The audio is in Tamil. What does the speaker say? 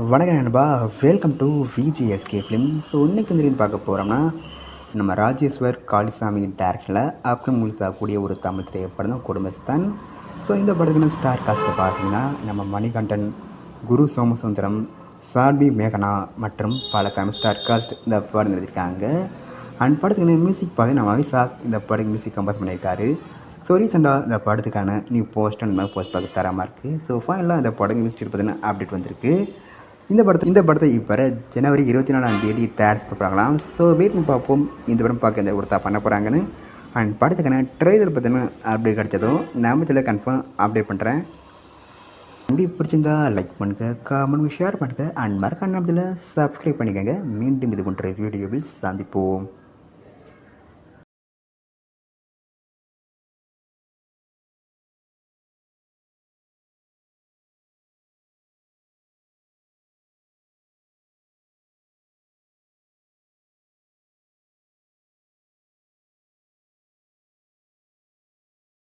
வணக்கம் நண்பா, welcome to VGSK film. So இன்றைக்கி வந்து பார்க்க போகிறோம்னா நம்ம ராஜேஸ்வர் காளிசாமி டேரக்டரில் அப்கம் ரிலீஸ் ஆகக்கூடிய ஒரு தமிழ் திரைப்படம் தான் குடும்பஸ்தான். ஸோ இந்த படத்துக்கு ஸ்டார் காஸ்ட்டை பார்த்தீங்கன்னா நம்ம மணிகண்டன், குரு சோமசுந்தரம், சார்பி மேகனா மற்றும் பல தமிழ் ஸ்டார் காஸ்ட் இந்த படம் எழுதியிருக்காங்க. அண்ட் படத்துக்கு மியூசிக் பார்த்தீங்கன்னா நம்ம அவிசாக் இந்த படத்துக்கு மியூசிக் கம்போஸ் பண்ணியிருக்காரு. ஸோ ரீசெண்டாக இந்த படத்துக்கான நியூ போஸ்ட் அந்த மாதிரி போஸ்ட் பார்க்க தரமாக இருக்குது. ஸோ ஃபைனலாக இந்த படம் மியூசிக் பார்த்தீங்கன்னா அப்டேட் வந்திருக்கு. இந்த படத்தை இப்போ ஜனவரி 24 தேர்ட் பார்க்கலாமா. ஸோ வெயிட் பண்ணி பார்ப்போம் இந்த படம் பார்க்க எந்த ஒருத்தா பண்ண போகிறாங்கன்னு. அண்ட் படத்துக்கான ட்ரெய்லர் பார்த்தீங்கன்னா அப்டேட் கிடைச்சதும் நம்ம இதில் கன்ஃபார்ம் அப்டேட் பண்ணுறேன். அப்படி பிடிச்சிருந்தா லைக் பண்ணுங்கள், கமெண்ட் ஷேர் பண்ணுங்கள், அண்ட் மறக்காம இதில் சப்ஸ்கிரைப் பண்ணிக்கோங்க. மீண்டும் இது போன்ற வீடியோவில் சந்திப்போம்.